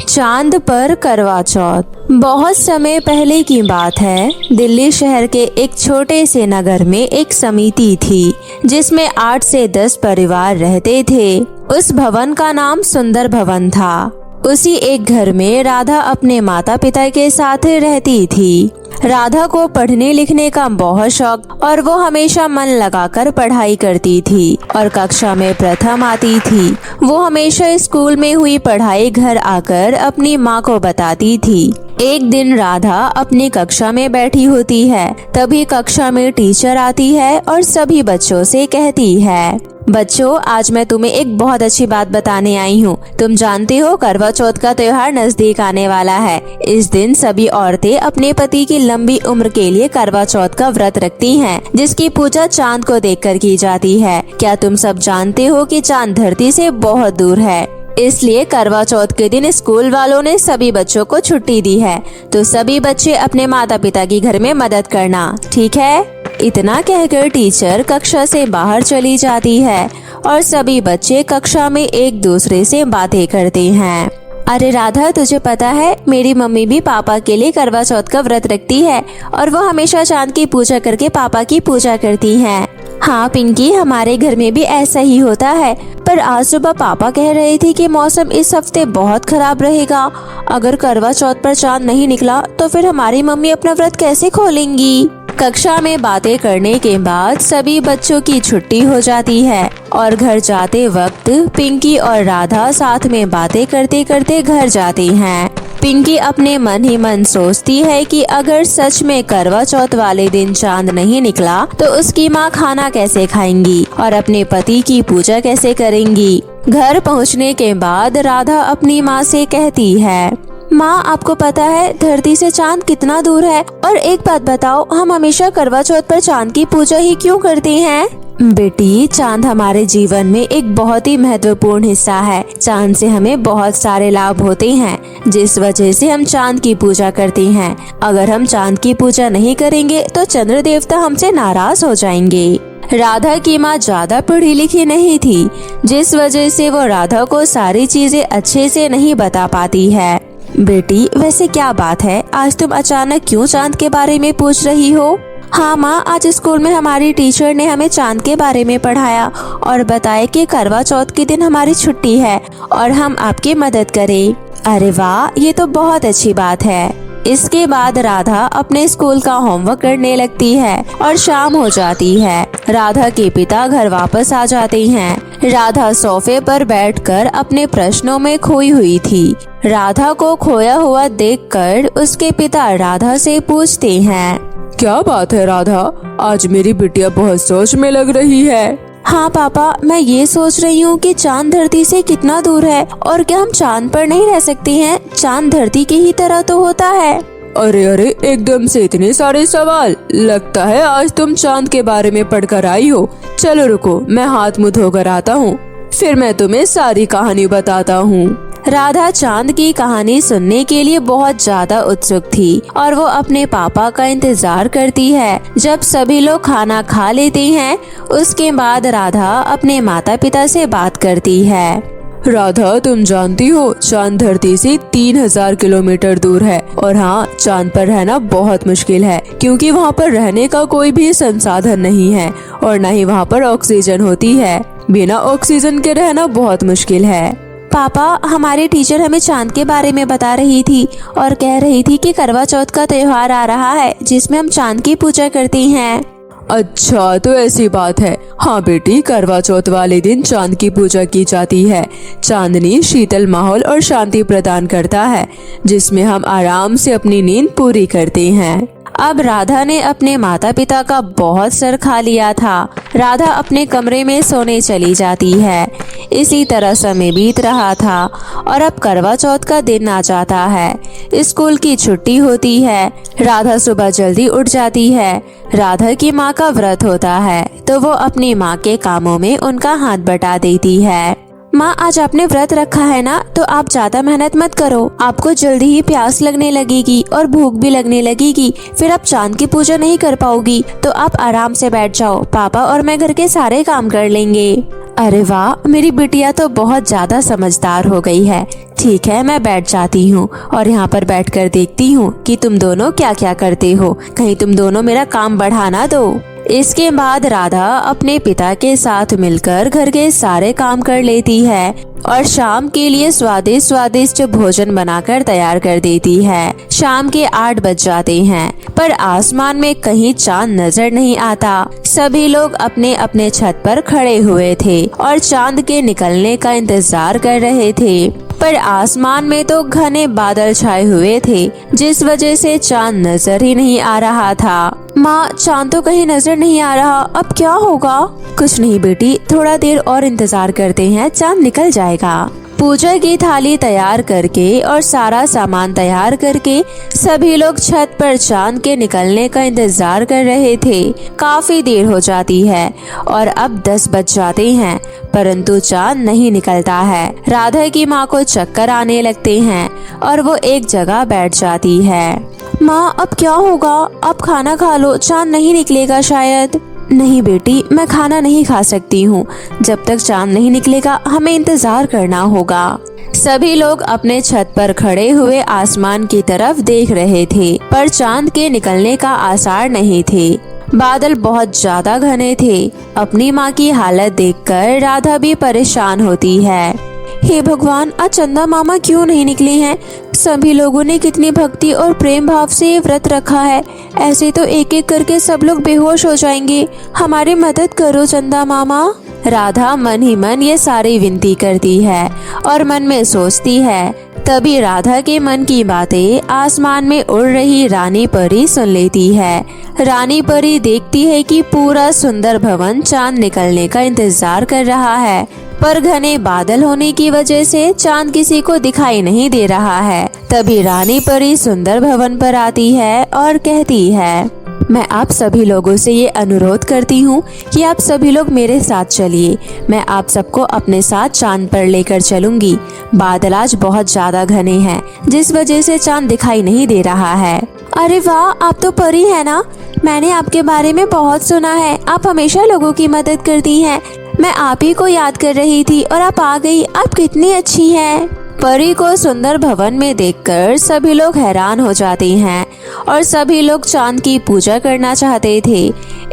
चांद पर करवा चौथ। बहुत समय पहले की बात है। दिल्ली शहर के एक छोटे से नगर में एक समिति थी जिसमें 8 से 10 परिवार रहते थे। उस भवन का नाम सुंदर भवन था। उसी एक घर में राधा अपने माता पिता के साथ रहती थी। राधा को पढ़ने लिखने का बहुत शौक और वो हमेशा मन लगाकर पढ़ाई करती थी और कक्षा में प्रथम आती थी। वो हमेशा स्कूल में हुई पढ़ाई घर आकर अपनी माँ को बताती थी। एक दिन राधा अपनी कक्षा में बैठी होती है, तभी कक्षा में टीचर आती है और सभी बच्चों से कहती है, बच्चों, आज मैं तुम्हें एक बहुत अच्छी बात बताने आई हूँ। तुम जानते हो करवा चौथ का त्योहार नजदीक आने वाला है। इस दिन सभी औरतें अपने पति की लंबी उम्र के लिए करवा चौथ का व्रत रखती हैं, जिसकी पूजा चांद को देखकर की जाती है। क्या तुम सब जानते हो कि चांद धरती से बहुत दूर है? इसलिए करवा चौथ के दिन स्कूल वालों ने सभी बच्चों को छुट्टी दी है, तो सभी बच्चे अपने माता पिता की घर में मदद करना, ठीक है? इतना कहकर टीचर कक्षा से बाहर चली जाती है और सभी बच्चे कक्षा में एक दूसरे से बातें करते हैं। अरे राधा, तुझे पता है मेरी मम्मी भी पापा के लिए करवा चौथ का व्रत रखती है और वो हमेशा चांद की पूजा करके पापा की पूजा करती हैं। हाँ पिंकी, हमारे घर में भी ऐसा ही होता है, पर आज सुबह पापा कह रहे थे कि मौसम इस हफ्ते बहुत खराब रहेगा। अगर करवा चौथ पर चांद नहीं निकला तो फिर हमारी मम्मी अपना व्रत कैसे खोलेंगी? कक्षा में बातें करने के बाद सभी बच्चों की छुट्टी हो जाती है और घर जाते वक्त पिंकी और राधा साथ में बातें करते करते घर जाती हैं। पिंकी अपने मन ही मन सोचती है कि अगर सच में करवा चौथ वाले दिन चांद नहीं निकला तो उसकी माँ खाना कैसे खाएंगी और अपने पति की पूजा कैसे करेंगी। घर पहुँचने के बाद राधा अपनी माँ से कहती है, माँ, आपको पता है धरती से चांद कितना दूर है? और एक बात बताओ, हम हमेशा करवा चौथ पर चांद की पूजा ही क्यों करते हैं? बेटी, चांद हमारे जीवन में एक बहुत ही महत्वपूर्ण हिस्सा है। चांद से हमें बहुत सारे लाभ होते हैं, जिस वजह से हम चांद की पूजा करते हैं। अगर हम चांद की पूजा नहीं करेंगे तो चंद्र देवता हमसे नाराज हो जाएंगे। राधा की माँ ज्यादा पढ़ी लिखी नहीं थी, जिस वजह से वो राधा को सारी चीजें अच्छे से नहीं बता पाती है। बेटी, वैसे क्या बात है, आज तुम अचानक क्यों चांद के बारे में पूछ रही हो? हाँ माँ, आज स्कूल में हमारी टीचर ने हमें चांद के बारे में पढ़ाया और बताया कि करवा चौथ के दिन हमारी छुट्टी है और हम आपकी मदद करें। अरे वाह, ये तो बहुत अच्छी बात है। इसके बाद राधा अपने स्कूल का होमवर्क करने लगती है और शाम हो जाती है। राधा के पिता घर वापस आ जाते हैं। राधा सोफे पर बैठकर अपने प्रश्नों में खोई हुई थी। राधा को खोया हुआ देखकर उसके पिता राधा से पूछते हैं, क्या बात है राधा, आज मेरी बिटिया बहुत सोच में लग रही है। हाँ पापा, मैं ये सोच रही हूँ कि चांद धरती से कितना दूर है और क्या हम चांद पर नहीं रह सकते हैं? चांद धरती की ही तरह तो होता है। अरे अरे, एकदम से इतने सारे सवाल। लगता है आज तुम चांद के बारे में पढ़कर आई हो। चलो रुको, मैं हाथ मुंह धोकर आता हूँ, फिर मैं तुम्हें सारी कहानी बताता हूँ। राधा चांद की कहानी सुनने के लिए बहुत ज्यादा उत्सुक थी और वो अपने पापा का इंतजार करती है। जब सभी लोग खाना खा लेते हैं, उसके बाद राधा अपने माता पिता से बात करती है। राधा, तुम जानती हो चांद धरती से 3000 किलोमीटर दूर है और हाँ, चांद पर रहना बहुत मुश्किल है क्योंकि वहाँ पर रहने का कोई भी संसाधन नहीं है और न ही वहाँ पर ऑक्सीजन होती है। बिना ऑक्सीजन के रहना बहुत मुश्किल है। पापा, हमारी टीचर हमें चांद के बारे में बता रही थी और कह रही थी कि करवा चौथ का त्योहार आ रहा है जिसमें हम चांद की पूजा करती हैं। अच्छा, तो ऐसी बात है। हाँ बेटी, करवा चौथ वाले दिन चांद की पूजा की जाती है। चांदनी शीतल माहौल और शांति प्रदान करता है, जिसमें हम आराम से अपनी नींद पूरी करते हैं। अब राधा ने अपने माता पिता का बहुत सर खा लिया था। राधा अपने कमरे में सोने चली जाती है। इसी तरह समय बीत रहा था और अब करवा चौथ का दिन आ जाता है। स्कूल की छुट्टी होती है। राधा सुबह जल्दी उठ जाती है। राधा की माँ का व्रत होता है तो वो अपनी माँ के कामों में उनका हाथ बटा देती है। माँ, आज आपने व्रत रखा है ना, तो आप ज्यादा मेहनत मत करो। आपको जल्दी ही प्यास लगने लगेगी और भूख भी लगने लगेगी, फिर आप चांद की पूजा नहीं कर पाओगी। तो आप आराम से बैठ जाओ, पापा और मैं घर के सारे काम कर लेंगे। अरे वाह, मेरी बिटिया तो बहुत ज्यादा समझदार हो गई है। ठीक है, मैं बैठ जाती हूँ और यहाँ पर बैठकर देखती हूँ कि तुम दोनों क्या क्या करते हो। कहीं तुम दोनों मेरा काम बढ़ा ना दो। इसके बाद राधा अपने पिता के साथ मिलकर घर के सारे काम कर लेती है और शाम के लिए स्वादिष्ट स्वादिष्ट भोजन बनाकर तैयार कर देती है। शाम के 8 बज जाते हैं पर आसमान में कहीं चांद नजर नहीं आता। सभी लोग अपने अपने छत पर खड़े हुए थे और चांद के निकलने का इंतजार कर रहे थे, पर आसमान में तो घने बादल छाए हुए थे, जिस वजह से चांद नजर ही नहीं आ रहा था। माँ, चांद तो कहीं नजर नहीं आ रहा, अब क्या होगा? कुछ नहीं बेटी, थोड़ा देर और इंतजार करते हैं, चांद निकल जाएगा। पूजा की थाली तैयार करके और सारा सामान तैयार करके सभी लोग छत पर चांद के निकलने का इंतजार कर रहे थे। काफी देर हो जाती है और अब 10 बज जाते हैं, परंतु चांद नहीं निकलता है। राधा की माँ को चक्कर आने लगते हैं और वो एक जगह बैठ जाती है। माँ, अब क्या होगा? अब खाना खा लो, चांद नहीं निकलेगा शायद। नहीं बेटी, मैं खाना नहीं खा सकती हूँ। जब तक चांद नहीं निकलेगा हमें इंतजार करना होगा। सभी लोग अपने छत पर खड़े हुए आसमान की तरफ देख रहे थे, पर चांद के निकलने का आसार नहीं थे। बादल बहुत ज्यादा घने थे। अपनी माँ की हालत देखकर राधा भी परेशान होती है। हे भगवान, आज चंदा मामा क्यों नहीं निकले हैं? सभी लोगों ने कितनी भक्ति और प्रेम भाव से व्रत रखा है, ऐसे तो एक एक करके सब लोग बेहोश हो जाएंगे। हमारी मदद करो चंदा मामा। राधा मन ही मन ये सारी विनती करती है और मन में सोचती है। तभी राधा के मन की बातें आसमान में उड़ रही रानी परी सुन लेती है। रानी परी देखती है कि पूरा सुंदर भवन चांद निकलने का इंतजार कर रहा है, पर घने बादल होने की वजह से चांद किसी को दिखाई नहीं दे रहा है। तभी रानी परी सुंदर भवन पर आती है और कहती है, मैं आप सभी लोगों से ये अनुरोध करती हूँ कि आप सभी लोग मेरे साथ चलिए। मैं आप सबको अपने साथ चांद पर लेकर चलूंगी। बादल आज बहुत ज्यादा घने हैं, जिस वजह से चांद दिखाई नहीं दे रहा है। अरे वाह, आप तो परी है ना? मैंने आपके बारे में बहुत सुना है, आप हमेशा लोगों की मदद करती हैं। मैं आप ही को याद कर रही थी और आप आ गई। आप कितनी अच्छी हैं। परी को सुंदर भवन में देखकर सभी लोग हैरान हो जाते हैं और सभी लोग चांद की पूजा करना चाहते थे,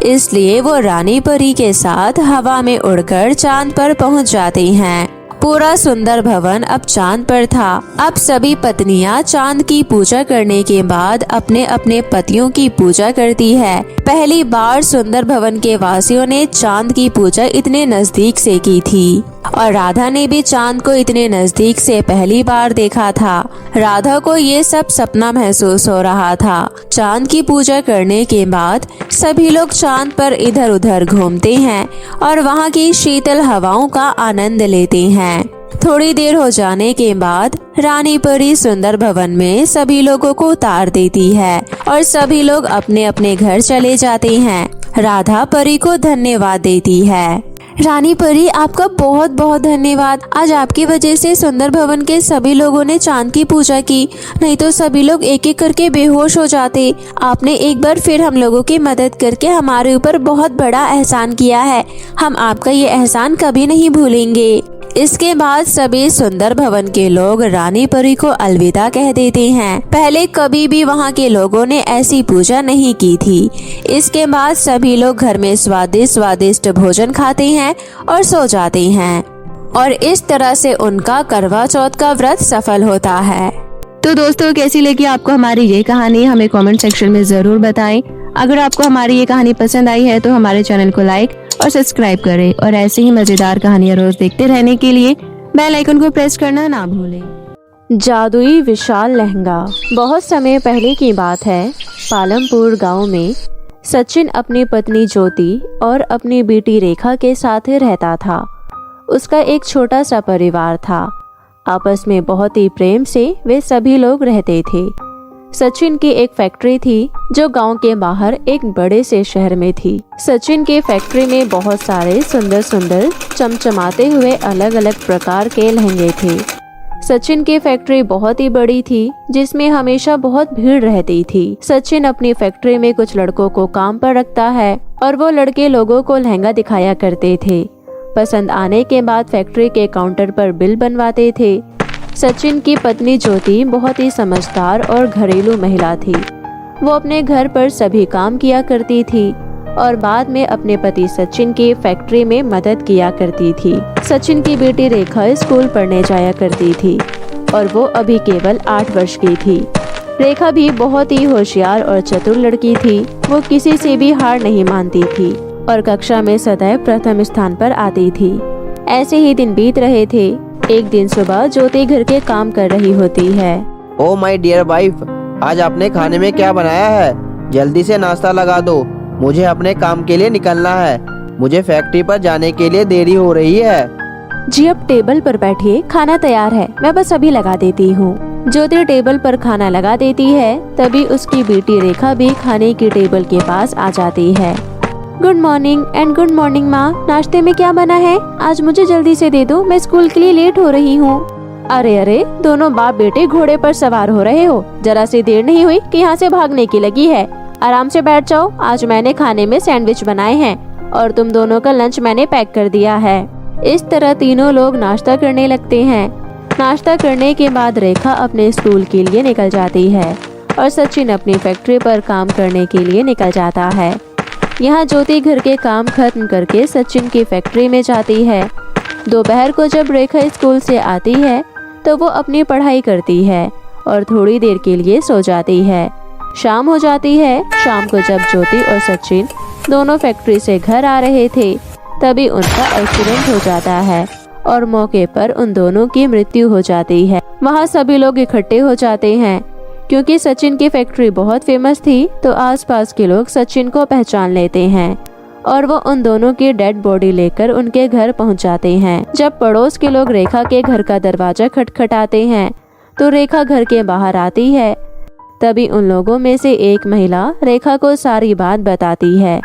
इसलिए वो रानी परी के साथ हवा में उड़कर चांद पर पहुंच जाते हैं। पूरा सुंदर भवन अब चांद पर था। अब सभी पत्नियां चांद की पूजा करने के बाद अपने अपने पतियों की पूजा करती है। पहली बार सुंदर भवन के वासियों ने चांद की पूजा इतने नजदीक से की थी और राधा ने भी चांद को इतने नजदीक से पहली बार देखा था। राधा को ये सब सपना महसूस हो रहा था। चांद की पूजा करने के बाद सभी लोग चांद पर इधर उधर घूमते हैं और वहाँ की शीतल हवाओं का आनंद लेते हैं। थोड़ी देर हो जाने के बाद रानी परी सुंदर भवन में सभी लोगों को उतार देती है और सभी लोग अपने अपने घर चले जाते हैं। राधा परी को धन्यवाद देती है। रानी परी, आपका बहुत बहुत धन्यवाद। आज आपकी वजह से सुंदर भवन के सभी लोगों ने चांद की पूजा की, नहीं तो सभी लोग एक एक करके बेहोश हो जाते। आपने एक बार फिर हम लोगों की मदद करके हमारे ऊपर बहुत बड़ा एहसान किया है। हम आपका ये एहसान कभी नहीं भूलेंगे। इसके बाद सभी सुंदर भवन के लोग रानी परी को अलविदा कह देते हैं। पहले कभी भी वहाँ के लोगों ने ऐसी पूजा नहीं की थी। इसके बाद सभी लोग घर में स्वादिष्ट स्वादिष्ट भोजन खाते हैं और सो जाते हैं और इस तरह से उनका करवा चौथ का व्रत सफल होता है। तो दोस्तों, कैसी लगी आपको हमारी ये कहानी? हमें कमेंट सेक्शन में जरूर बताएं। अगर आपको हमारी ये कहानी पसंद आई है तो हमारे चैनल को लाइक और सब्सक्राइब करें और ऐसे ही मजेदार कहानियाँ रोज देखते रहने के लिए बेल आइकन को प्रेस करना ना भूलें। जादुई विशाल लहंगा। बहुत समय पहले की बात है। पालमपुर गांव में सचिन अपनी पत्नी ज्योति और अपनी बेटी रेखा के साथ रहता था। उसका एक छोटा सा परिवार था। आपस में बहुत ही प्रेम से वे सभी लोग रहते थे। सचिन की एक फैक्ट्री थी जो गांव के बाहर एक बड़े से शहर में थी। सचिन के फैक्ट्री में बहुत सारे सुंदर सुंदर चमचमाते हुए अलग अलग प्रकार के लहंगे थे। सचिन की फैक्ट्री बहुत ही बड़ी थी, जिसमें हमेशा बहुत भीड़ रहती थी। सचिन अपनी फैक्ट्री में कुछ लड़कों को काम पर रखता है और वो लड़के लोगों को लहंगा दिखाया करते थे। पसंद आने के बाद फैक्ट्री के काउंटर पर बिल बनवाते थे। सचिन की पत्नी ज्योति बहुत ही समझदार और घरेलू महिला थी। वो अपने घर पर सभी काम किया करती थी और बाद में अपने पति सचिन की फैक्ट्री में मदद किया करती थी। सचिन की बेटी रेखा स्कूल पढ़ने जाया करती थी और वो अभी केवल 8 वर्ष की थी। रेखा भी बहुत ही होशियार और चतुर लड़की थी। वो किसी से भी हार नहीं मानती थी और कक्षा में सदैव प्रथम स्थान पर आती थी। ऐसे ही दिन बीत रहे थे। एक दिन सुबह ज्योति घर के काम कर रही होती है। ओ माय डियर वाइफ, आज आपने खाने में क्या बनाया है? जल्दी से नाश्ता लगा दो, मुझे अपने काम के लिए निकलना है। मुझे फैक्ट्री पर जाने के लिए देरी हो रही है। जी अब टेबल पर बैठिए, खाना तैयार है, मैं बस अभी लगा देती हूँ। ज्योति टेबल पर खाना लगा देती है। तभी उसकी बेटी रेखा भी खाने की टेबल के पास आ जाती है। Good morning and good morning माँ, नाश्ते में क्या बना है? आज मुझे जल्दी से दे दो, मैं स्कूल के लिए लेट हो रही हूँ। अरे अरे, दोनों बाप बेटे घोड़े पर सवार हो रहे हो। जरा सी देर नहीं हुई कि यहाँ से भागने की लगी है। आराम से बैठ जाओ। आज मैंने खाने में सैंडविच बनाए हैं और तुम दोनों का लंच मैंने पैक कर दिया है। इस तरह तीनों लोग नाश्ता करने लगते हैं। नाश्ता करने के बाद रेखा अपने स्कूल के लिए निकल जाती है और सचिन अपनी फैक्ट्री पर काम करने के लिए निकल जाता है। यहाँ ज्योति घर के काम खत्म करके सचिन की फैक्ट्री में जाती है। दोपहर को जब रेखा स्कूल से आती है तो वो अपनी पढ़ाई करती है और थोड़ी देर के लिए सो जाती है। शाम हो जाती है। शाम को जब ज्योति और सचिन दोनों फैक्ट्री से घर आ रहे थे तभी उनका एक्सीडेंट हो जाता है और मौके पर उन दोनों की मृत्यु हो जाती है। वहाँ सभी लोग इकट्ठे हो जाते हैं। क्योंकि सचिन की फैक्ट्री बहुत फेमस थी तो आसपास के लोग सचिन को पहचान लेते हैं और वो उन दोनों की डेड बॉडी लेकर उनके घर पहुंच जाते हैं। जब पड़ोस के लोग रेखा के घर का दरवाजा खटखटाते हैं तो रेखा घर के बाहर आती है। तभी उन लोगों में से एक महिला रेखा को सारी बात बताती है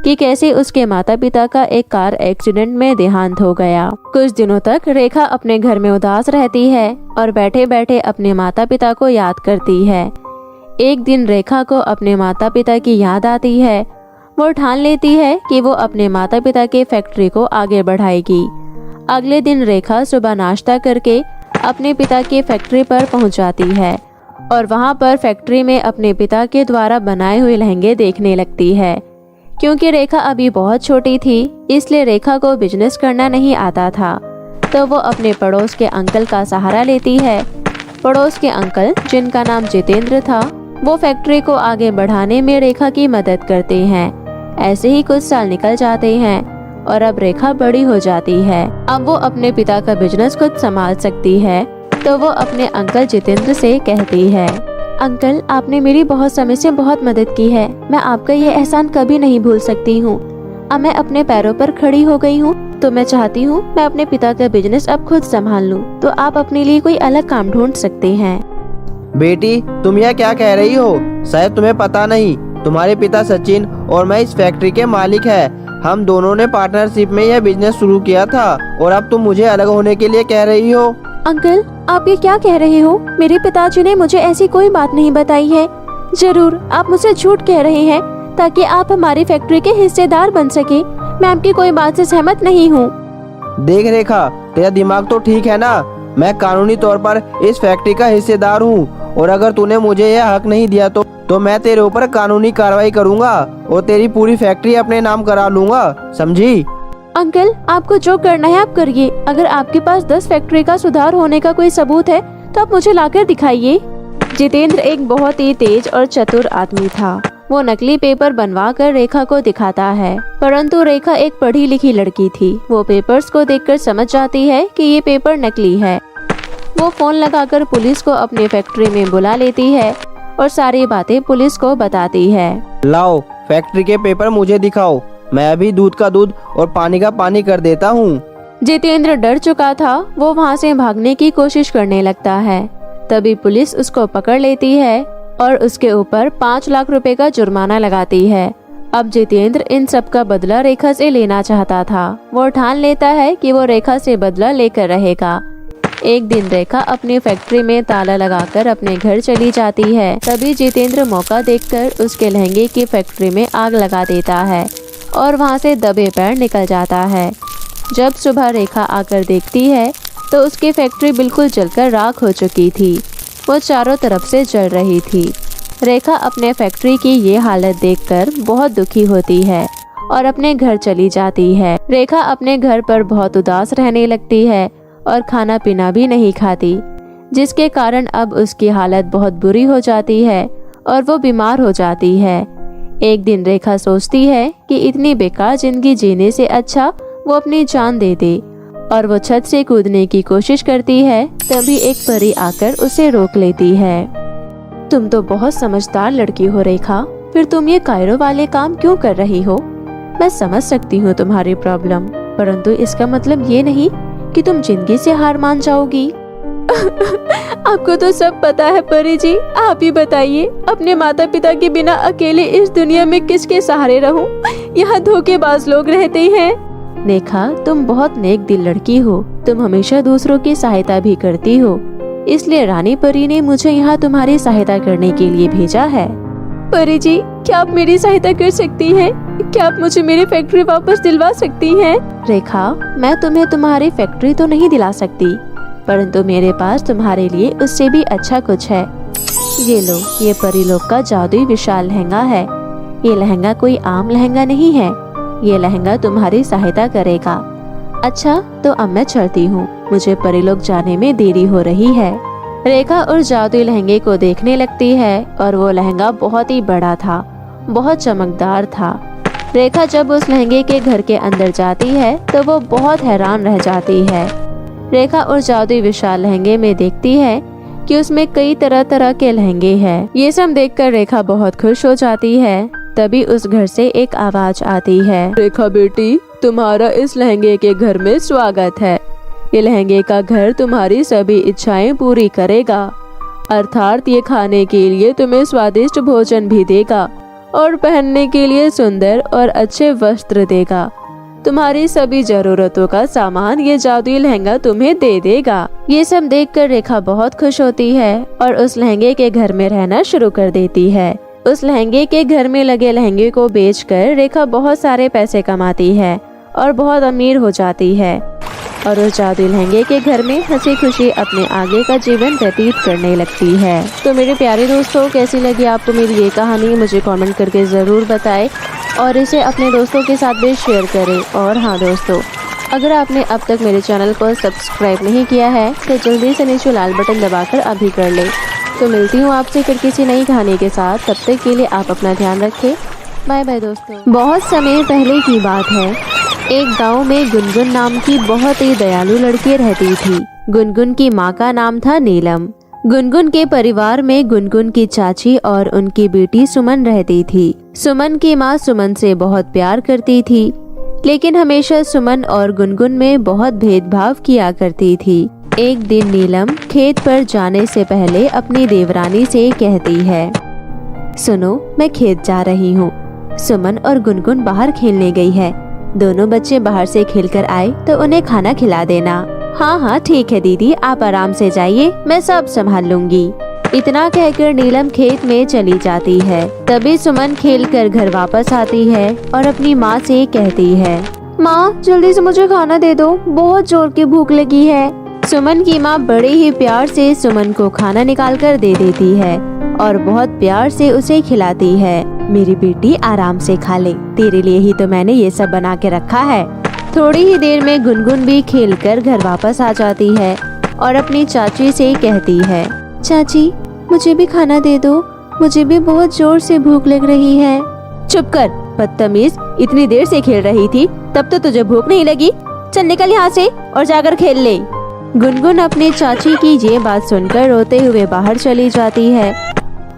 कि कैसे उसके माता पिता का एक कार एक्सीडेंट में देहांत हो गया। कुछ दिनों तक रेखा अपने घर में उदास रहती है और बैठे बैठे अपने माता पिता को याद करती है। एक दिन रेखा को अपने माता पिता की याद आती है। वो ठान लेती है कि वो अपने माता पिता के फैक्ट्री को आगे बढ़ाएगी। अगले दिन रेखा सुबह नाश्ता करके अपने पिता की फैक्ट्री पर पहुंच जाती है और वहां पर फैक्ट्री में अपने पिता के द्वारा बनाए हुए लहंगे देखने लगती है। क्योंकि रेखा अभी बहुत छोटी थी इसलिए रेखा को बिजनेस करना नहीं आता था तो वो अपने पड़ोस के अंकल का सहारा लेती है। पड़ोस के अंकल, जिनका नाम जितेंद्र था, वो फैक्ट्री को आगे बढ़ाने में रेखा की मदद करते हैं। ऐसे ही कुछ साल निकल जाते हैं और अब रेखा बड़ी हो जाती है। अब वो अपने पिता का बिजनेस खुद संभाल सकती है तो वो अपने अंकल जितेंद्र से कहती है, अंकल आपने मेरी बहुत समय से बहुत मदद की है। मैं आपका ये एहसान कभी नहीं भूल सकती हूँ। अब मैं अपने पैरों पर खड़ी हो गई हूँ तो मैं चाहती हूँ मैं अपने पिता का बिजनेस अब खुद संभाल लूँ। तो आप अपने लिए कोई अलग काम ढूंढ सकते हैं। बेटी, तुम यह क्या कह रही हो? शायद तुम्हें पता नहीं, तुम्हारे पिता सचिन और मैं इस फैक्ट्री के मालिक है। हम दोनों ने पार्टनरशिप में यह बिजनेस शुरू किया था और अब तुम मुझे अलग होने के लिए कह रही हो। अंकल आप ये क्या कह रहे हो? मेरे पिताजी ने मुझे ऐसी कोई बात नहीं बताई है। जरूर आप मुझसे झूठ कह रहे हैं ताकि आप हमारी फैक्ट्री के हिस्सेदार बन सके। मैं आपकी कोई बात से सहमत नहीं हूँ। देख रेखा, तेरा दिमाग तो ठीक है ना? मैं कानूनी तौर पर इस फैक्ट्री का हिस्सेदार हूँ और अगर तूने मुझे यह हक नहीं दिया तो मैं तेरे ऊपर कानूनी कार्रवाई करूँगा और तेरी पूरी फैक्ट्री अपने नाम करा लूँगा, समझी? अंकल आपको जो करना है आप करिए। अगर आपके पास 10 फैक्ट्री का सुधार होने का कोई सबूत है तो आप मुझे लाकर दिखाइए। जितेंद्र एक बहुत ही तेज और चतुर आदमी था। वो नकली पेपर बनवा कर रेखा को दिखाता है, परंतु रेखा एक पढ़ी लिखी लड़की थी। वो पेपर्स को देखकर समझ जाती है कि ये पेपर नकली है। वो फोन लगाकर पुलिस को अपनी फैक्ट्री में बुला लेती है और सारी बातें पुलिस को बताती है। लाओ फैक्ट्री के पेपर मुझे दिखाओ, मैं अभी दूध का दूध और पानी का पानी कर देता हूँ। जितेंद्र डर चुका था। वो वहाँ से भागने की कोशिश करने लगता है। तभी पुलिस उसको पकड़ लेती है और उसके ऊपर 5 लाख रुपए का जुर्माना लगाती है। अब जितेंद्र इन सब का बदला रेखा से लेना चाहता था। वो ठान लेता है कि वो रेखा से बदला लेकर रहेगा। एक दिन रेखा अपनी फैक्ट्री में ताला लगाकर अपने घर चली जाती है। तभी जितेंद्र मौका देखकर उसके लहंगे की फैक्ट्री में आग लगा देता है और वहाँ से दबे पैर निकल जाता है। जब सुबह रेखा आकर देखती है तो उसकी फैक्ट्री बिल्कुल जलकर राख हो चुकी थी। वो चारों तरफ से जल रही थी। रेखा अपने फैक्ट्री की ये हालत देखकर बहुत दुखी होती है और अपने घर चली जाती है। रेखा अपने घर पर बहुत उदास रहने लगती है और खाना पीना भी नहीं खाती, जिसके कारण अब उसकी हालत बहुत बुरी हो जाती है और वो बीमार हो जाती है। एक दिन रेखा सोचती है कि इतनी बेकार जिंदगी जीने से अच्छा वो अपनी जान दे दे और वो छत से कूदने की कोशिश करती है। तभी एक परी आकर उसे रोक लेती है। तुम तो बहुत समझदार लड़की हो रेखा, फिर तुम ये कायरो वाले काम क्यों कर रही हो? मैं समझ सकती हूँ तुम्हारी प्रॉब्लम, परंतु इसका मतलब ये नहीं कि तुम जिंदगी से हार मान जाओगी। आपको तो सब पता है परी जी, आप ही बताइए, अपने माता पिता के बिना अकेले इस दुनिया में किसके सहारे रहूं? यहाँ धोखेबाज लोग रहते हैं। रेखा, तुम बहुत नेक दिल लड़की हो, तुम हमेशा दूसरों की सहायता भी करती हो, इसलिए रानी परी ने मुझे यहाँ तुम्हारी सहायता करने के लिए भेजा है। परी जी, क्या आप मेरी सहायता कर सकती हैं? क्या आप मुझे मेरी फैक्ट्री वापस दिलवा सकती हैं? रेखा, मैं तुम्हें तुम्हारी फैक्ट्री तो नहीं दिला सकती, परंतु मेरे पास तुम्हारे लिए उससे भी अच्छा कुछ है। ये लो, ये परी लोग का जादुई विशाल लहंगा है। ये लहंगा कोई आम लहंगा नहीं है, ये लहंगा तुम्हारी सहायता करेगा। अच्छा, तो अब मैं चलती हूँ, मुझे परी लोग जाने में देरी हो रही है। रेखा उस जादुई लहंगे को देखने लगती है और वो लहंगा बहुत ही बड़ा था, बहुत चमकदार था। रेखा जब उस लहंगे के घर के अंदर जाती है तो वो बहुत हैरान रह जाती है। रेखा उस जादुई विशाल लहंगे में देखती है कि उसमें कई तरह तरह के लहंगे हैं। ये सब देखकर रेखा बहुत खुश हो जाती है। तभी उस घर से एक आवाज आती है, रेखा बेटी, तुम्हारा इस लहंगे के घर में स्वागत है। ये लहंगे का घर तुम्हारी सभी इच्छाएं पूरी करेगा, अर्थात ये खाने के लिए तुम्हें स्वादिष्ट भोजन भी देगा और पहनने के लिए सुंदर और अच्छे वस्त्र देगा। तुम्हारी सभी जरूरतों का सामान ये जादुई लहंगा तुम्हें दे देगा। ये सब देखकर रेखा बहुत खुश होती है और उस लहंगे के घर में रहना शुरू कर देती है। उस लहंगे के घर में लगे लहंगे को बेचकर रेखा बहुत सारे पैसे कमाती है और बहुत अमीर हो जाती है और उस जादुई लहंगे के घर में हंसी खुशी अपने आगे का जीवन व्यतीत करने लगती है। तो मेरे प्यारे दोस्तों, कैसी लगी आपको मेरी ये कहानी? मुझे कमेंट करके ज़रूर बताएं और इसे अपने दोस्तों के साथ भी शेयर करें। और हाँ दोस्तों, अगर आपने अब तक मेरे चैनल को सब्सक्राइब नहीं किया है तो जल्दी से नीचे लाल बटन दबाकर अभी कर लें। तो मिलती हूँ आपसे फिर किसी नई कहानी के साथ। तब तक के लिए आप अपना ध्यान रखें। बाय बाय दोस्तों। बहुत समय पहले की बात है, एक गांव में गुनगुन नाम की बहुत ही दयालु लड़की रहती थी। गुनगुन की माँ का नाम था नीलम। गुनगुन के परिवार में गुनगुन की चाची और उनकी बेटी सुमन रहती थी। सुमन की माँ सुमन से बहुत प्यार करती थी, लेकिन हमेशा सुमन और गुनगुन में बहुत भेदभाव किया करती थी। एक दिन नीलम खेत पर जाने से पहले अपनी देवरानी से कहती है, सुनो, मैं खेत जा रही हूँ। सुमन और गुनगुन बाहर खेलने गई है। दोनों बच्चे बाहर से खेलकर आए तो उन्हें खाना खिला देना। हाँ हाँ ठीक है दीदी, आप आराम से जाइए, मैं सब संभाल लूंगी। इतना कहकर नीलम खेत में चली जाती है। तभी सुमन खेलकर घर वापस आती है और अपनी माँ से कहती है, माँ जल्दी से मुझे खाना दे दो, बहुत जोर की भूख लगी है। सुमन की माँ बड़े ही प्यार से सुमन को खाना निकाल कर दे देती है और बहुत प्यार से उसे खिलाती है। मेरी बेटी आराम से खा ले, तेरे लिए ही तो मैंने ये सब बना के रखा है। थोड़ी ही देर में गुनगुन भी खेलकर घर वापस आ जाती है और अपनी चाची से कहती है, चाची मुझे भी खाना दे दो, मुझे भी बहुत जोर से भूख लग रही है। चुप कर बदतमीज, इतनी देर से खेल रही थी तब तो तुझे भूख नहीं लगी? चल निकल यहाँ से और जाकर खेल ले। गुनगुन अपनी चाची की ये बात सुनकर रोते हुए बाहर चली जाती है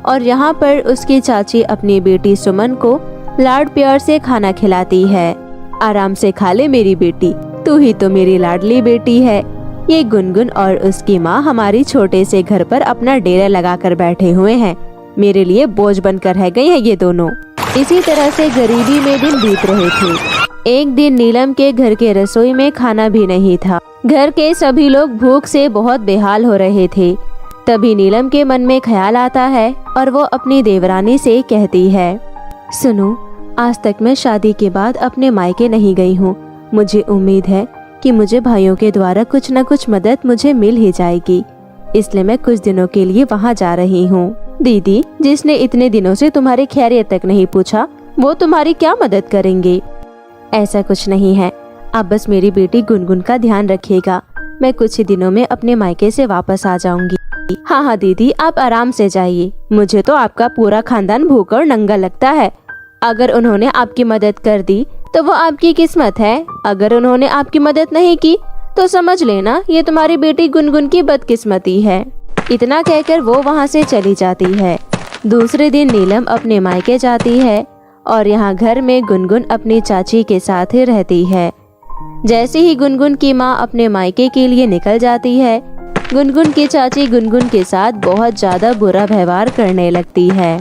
और यहाँ पर उसकी चाची अपनी बेटी सुमन को लाड प्यार से खाना खिलाती है। आराम से खा ले मेरी बेटी, तू ही तो मेरी लाडली बेटी है। ये गुनगुन और उसकी माँ हमारी छोटे से घर पर अपना डेरा लगाकर बैठे हुए हैं, मेरे लिए बोझ बनकर रह गए हैं ये दोनों। इसी तरह से गरीबी में दिन बीत रहे थे। एक दिन नीलम के घर के रसोई में खाना भी नहीं था। घर के सभी लोग भूख से बहुत बेहाल हो रहे थे। तभी नीलम के मन में ख्याल आता है और वो अपनी देवरानी से कहती है, सुनो, आज तक मैं शादी के बाद अपने मायके नहीं गई हूँ। मुझे उम्मीद है कि मुझे भाइयों के द्वारा कुछ न कुछ मदद मुझे मिल ही जाएगी, इसलिए मैं कुछ दिनों के लिए वहाँ जा रही हूँ। दीदी, जिसने इतने दिनों से तुम्हारी खैरियत तक नहीं पूछा, वो तुम्हारी क्या मदद करेंगे? ऐसा कुछ नहीं है, आप बस मेरी बेटी गुनगुन का ध्यान रखिएगा। मैं कुछ ही दिनों में अपने मायके से वापस आ जाऊंगी। हाँ हाँ दीदी, आप आराम से जाइए। मुझे तो आपका पूरा खानदान भूखा और नंगा लगता है। अगर उन्होंने आपकी मदद कर दी तो वो आपकी किस्मत है, अगर उन्होंने आपकी मदद नहीं की तो समझ लेना ये तुम्हारी बेटी गुनगुन की बदकिस्मती है। इतना कहकर वो वहाँ से चली जाती है। दूसरे दिन नीलम अपने मायके जाती है और यहाँ घर में गुनगुन अपनी चाची के साथ ही रहती है। जैसे ही गुनगुन की माँ अपने मायके के लिए निकल जाती है, गुनगुन की चाची गुनगुन के साथ बहुत ज्यादा बुरा व्यवहार करने लगती है।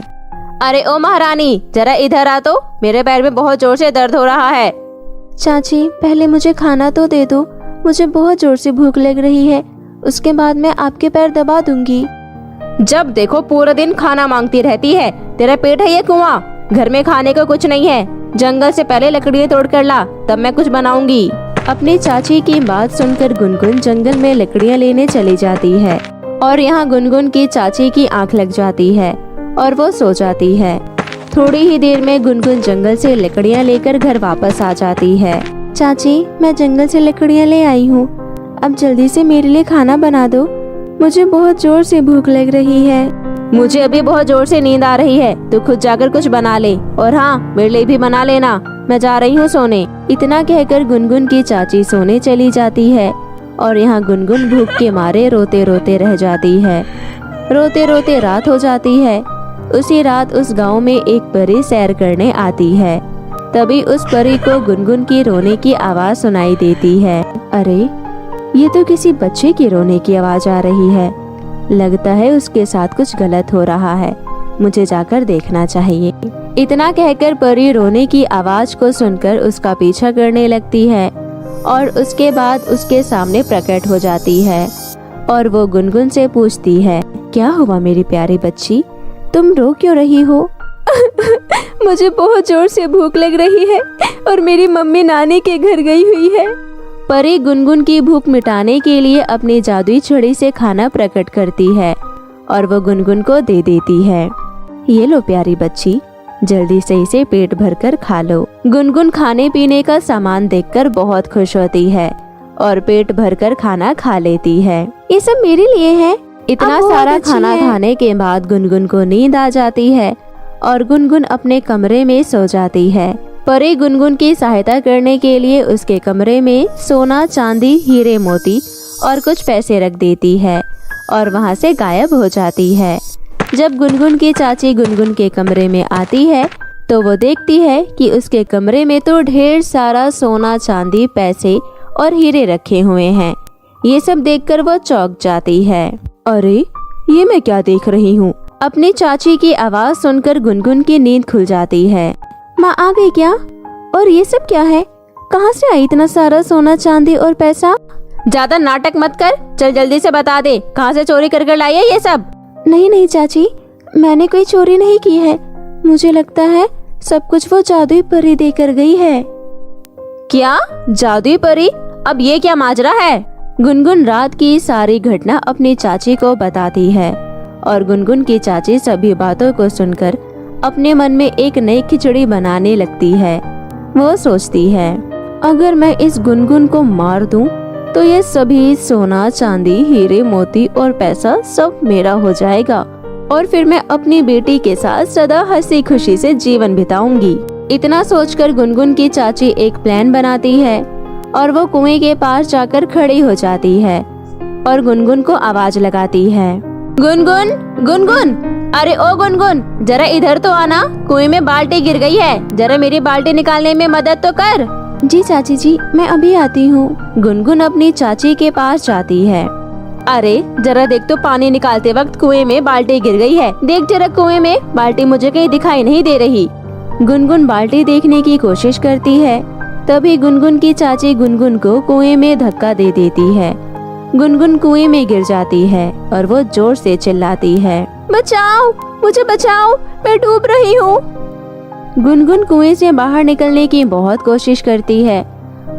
अरे ओ महारानी, जरा इधर आ तो, मेरे पैर में बहुत जोर से दर्द हो रहा है। चाची, पहले मुझे खाना तो दे दो, मुझे बहुत जोर से भूख लग रही है, उसके बाद मैं आपके पैर दबा दूंगी। जब देखो पूरा दिन खाना मांगती रहती है, तेरा पेट है ये कुआं? घर में खाने को कुछ नहीं है, जंगल से पहले लकड़ियाँ तोड़ कर ला, तब मैं कुछ बनाऊंगी। अपनी चाची की बात सुनकर गुनगुन जंगल में लकड़ियाँ लेने चली जाती है और यहाँ गुनगुन की चाची की आंख लग जाती है और वो सो जाती है। थोड़ी ही देर में गुनगुन जंगल से लकड़ियाँ लेकर घर वापस आ जाती है। चाची, मैं जंगल से लकड़ियाँ ले आई हूँ, अब जल्दी से मेरे लिए खाना बना दो, मुझे बहुत जोर से भूख लग रही है। मुझे अभी बहुत जोर से नींद आ रही है, तू खुद जाकर कुछ बना ले, और हाँ, मेरे लिए भी बना लेना, मैं जा रही हूँ सोने। इतना कहकर गुनगुन की चाची सोने चली जाती है और यहाँ गुनगुन भूख के मारे रोते रोते रह जाती है। रोते रोते रात हो जाती है। उसी रात उस गांव में एक परी सैर करने आती है। तभी उस परी को गुनगुन की रोने की आवाज सुनाई देती है। अरे, ये तो किसी बच्चे की रोने की आवाज आ रही है, लगता है उसके साथ कुछ गलत हो रहा है, मुझे जाकर देखना चाहिए। इतना कहकर परी रोने की आवाज को सुनकर उसका पीछा करने लगती है और उसके बाद उसके सामने प्रकट हो जाती है और वो गुनगुन से पूछती है, क्या हुआ मेरी प्यारी बच्ची, तुम रो क्यों रही हो? मुझे बहुत जोर से भूख लग रही है और मेरी मम्मी नानी के घर गई हुई है। परी गुनगुन की भूख मिटाने के लिए अपनी जादुई छड़ी से खाना प्रकट करती है और वो गुनगुन को दे देती है। ये लो प्यारी बच्ची, जल्दी से इसे पेट भरकर खा लो। गुनगुन खाने पीने का सामान देखकर बहुत खुश होती है और पेट भरकर खाना खा लेती है। ये सब मेरे लिए है। इतना सारा खाना खाने के बाद गुनगुन को नींद आ जाती है और गुनगुन अपने कमरे में सो जाती है। परी गुनगुन की सहायता करने के लिए उसके कमरे में सोना, चांदी, हीरे, मोती और कुछ पैसे रख देती है और वहाँ से गायब हो जाती है। जब गुनगुन की चाची गुनगुन के कमरे में आती है तो वो देखती है कि उसके कमरे में तो ढेर सारा सोना, चांदी, पैसे और हीरे रखे हुए हैं। ये सब देखकर वो चौंक जाती है। अरे, ये मैं क्या देख रही हूँ? अपनी चाची की आवाज सुनकर गुनगुन की नींद खुल जाती है। माँ आ गई क्या? और ये सब क्या है? कहाँ से आई इतना सारा सोना, चांदी और पैसा? ज्यादा नाटक मत कर, चल जल्दी से बता दे, कहाँ से चोरी कर लाई है ये सब? नहीं नहीं चाची, मैंने कोई चोरी नहीं की है, मुझे लगता है सब कुछ वो जादुई परी देकर गई है। क्या? जादुई परी? अब ये क्या माजरा है? गुनगुन रात की सारी घटना अपनी चाची को बताती है और गुनगुन की चाची सभी बातों को सुनकर अपने मन में एक नई खिचड़ी बनाने लगती है। वो सोचती है, अगर मैं इस गुनगुन को मार दूं तो ये सभी सोना, चांदी, हीरे, मोती और पैसा सब मेरा हो जाएगा और फिर मैं अपनी बेटी के साथ सदा हंसी खुशी से जीवन बिताऊंगी। इतना सोचकर गुनगुन की चाची एक प्लान बनाती है और वो कुएं के पास जाकर खड़ी हो जाती है और गुनगुन को आवाज लगाती है। गुनगुन, गुनगुन, अरे ओ गुनगुन, जरा इधर तो आना, कुएं में बाल्टी गिर गई है, जरा मेरी बाल्टी निकालने में मदद तो कर। जी चाची जी, मैं अभी आती हूँ। गुनगुन अपनी चाची के पास जाती है। अरे जरा देख तो, पानी निकालते वक्त कुएं में बाल्टी गिर गई है, देख जरा कुएं में, बाल्टी मुझे कहीं दिखाई नहीं दे रही। गुनगुन बाल्टी देखने की कोशिश करती है, तभी गुनगुन की चाची गुनगुन को कुएं में धक्का दे देती है। गुनगुन कुएं में गिर जाती है और वो जोर से चिल्लाती है, बचाओ, मुझे बचाओ, मैं डूब रही हूँ। गुनगुन कुएं से बाहर निकलने की बहुत कोशिश करती है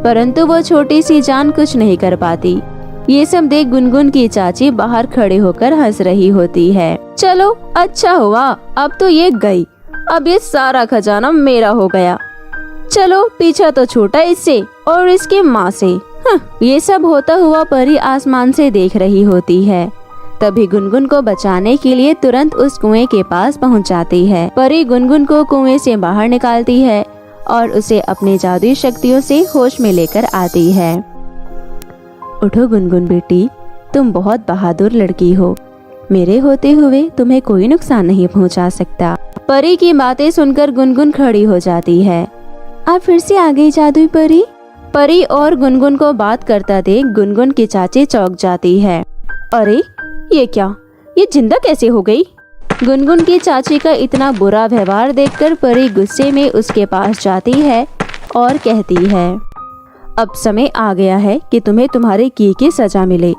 परंतु वो छोटी सी जान कुछ नहीं कर पाती। ये सब देख गुनगुन की चाची बाहर खड़े होकर हंस रही होती है। चलो अच्छा हुआ, अब तो ये गई, अब ये सारा खजाना मेरा हो गया। चलो पीछा तो छूटा इससे और इसके माँ से। ये सब होता हुआ परी आसमान से देख रही होती है। तभी गुनगुन को बचाने के लिए तुरंत उस कुएं के पास पहुंच जाती है। परी गुनगुन को कुएं से बाहर निकालती है और उसे अपनी जादुई शक्तियों से होश में लेकर आती है। उठो गुनगुन बेटी, तुम बहुत बहादुर लड़की हो। मेरे होते हुए तुम्हें कोई नुकसान नहीं पहुंचा सकता। परी की बातें सुनकर गुनगुन खड़ी हो जाती है। आप फिर से आ गई जादुई परी। परी और गुनगुन को बात करता देख गुनगुन की चाची चौंक जाती है। अरे ये क्या, ये जिंदा कैसे हो गई? गुनगुन की चाची का इतना बुरा व्यवहार देखकर परी गुस्से में उसके पास जाती है और कहती है, अब समय आ गया है कि तुम्हें तुम्हारे किए की सजा मिले।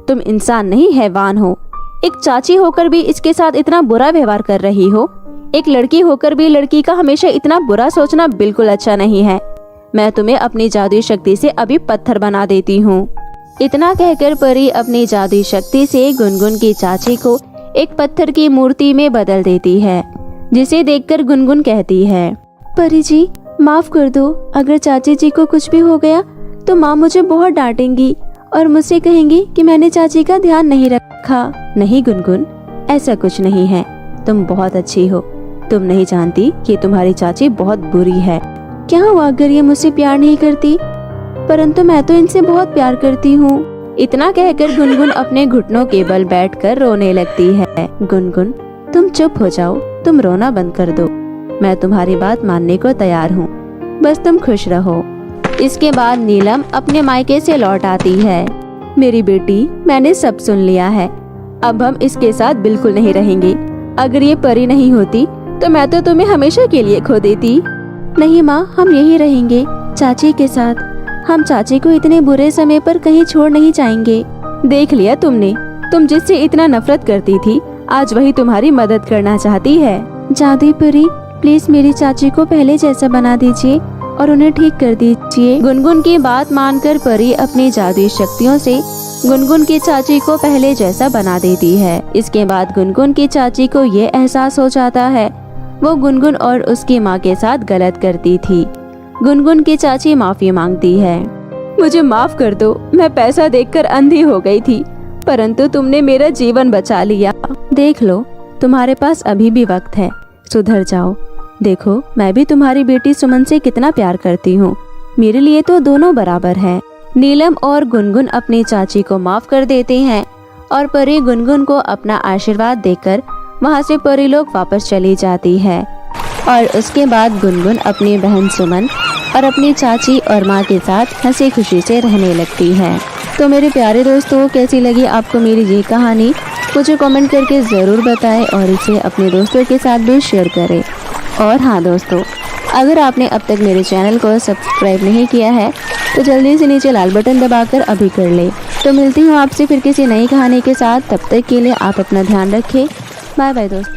तुम इंसान नहीं हैवान हो। एक चाची होकर भी इसके साथ इतना बुरा व्यवहार कर रही हो। एक लड़की होकर भी लड़की का हमेशा इतना बुरा सोचना बिल्कुल अच्छा नहीं है। मैं तुम्हें अपनी जादुई शक्ति से अभी पत्थर बना देती हूँ। इतना कहकर परी अपनी जादुई शक्ति से गुनगुन की चाची को एक पत्थर की मूर्ति में बदल देती है, जिसे देखकर गुनगुन कहती है, परी जी माफ कर दो। अगर चाची जी को कुछ भी हो गया तो माँ मुझे बहुत डांटेंगी और मुझसे कहेंगी कि मैंने चाची का ध्यान नहीं रखा। नहीं गुनगुन, ऐसा कुछ नहीं है। तुम बहुत अच्छी हो। तुम नहीं जानती कि तुम्हारी चाची बहुत बुरी है। क्या हुआ अगर ये मुझसे प्यार नहीं करती? परंतु मैं तो इनसे बहुत प्यार करती हूँ। इतना कहकर गुनगुन अपने घुटनों के बल बैठकर रोने लगती है। गुनगुन तुम चुप हो जाओ, तुम रोना बंद कर दो। मैं तुम्हारी बात मानने को तैयार हूँ, बस तुम खुश रहो। इसके बाद नीलम अपने मायके से लौट आती है। मेरी बेटी, मैंने सब सुन लिया है। अब हम इसके साथ बिल्कुल नहीं रहेंगे। अगर ये परी नहीं होती तो मैं तो तुम्हें हमेशा के लिए खो देती। नहीं माँ, हम यही रहेंगे चाची के साथ। हम चाची को इतने बुरे समय पर कहीं छोड़ नहीं जाएंगे। देख लिया तुमने, तुम जिससे इतना नफरत करती थी आज वही तुम्हारी मदद करना चाहती है। जादुई परी, प्लीज मेरी चाची को पहले जैसा बना दीजिए और उन्हें ठीक कर दीजिए। गुनगुन की बात मानकर परी अपनी जादुई शक्तियों से गुनगुन की चाची को पहले जैसा बना देती है। इसके बाद गुनगुन की चाची को ये एहसास हो जाता है वो गुनगुन और उसकी माँ के साथ गलत करती थी। गुनगुन की चाची माफी मांगती है। मुझे माफ कर दो, मैं पैसा देखकर अंधी हो गई थी, परंतु तुमने मेरा जीवन बचा लिया। देख लो, तुम्हारे पास अभी भी वक्त है, सुधर जाओ। देखो, मैं भी तुम्हारी बेटी सुमन से कितना प्यार करती हूँ। मेरे लिए तो दोनों बराबर हैं। नीलम और गुनगुन अपनी चाची को माफ कर देते हैं और परी गुनगुन को अपना आशीर्वाद देकर वहाँ से परी लोग वापस चली जाती है। और उसके बाद गुनगुन अपनी बहन सुमन और अपनी चाची और माँ के साथ हंसी खुशी से रहने लगती है। तो मेरे प्यारे दोस्तों, कैसी लगी आपको मेरी ये कहानी? मुझे कमेंट करके ज़रूर बताएं और इसे अपने दोस्तों के साथ भी शेयर करें। और हाँ दोस्तों, अगर आपने अब तक मेरे चैनल को सब्सक्राइब नहीं किया है तो जल्दी से नीचे लाल बटन दबाकर अभी कर ले। तो मिलती हूँ आपसे फिर किसी नई कहानी के साथ। तब तक के लिए आप अपना ध्यान रखें। बाय बाय दोस्तों।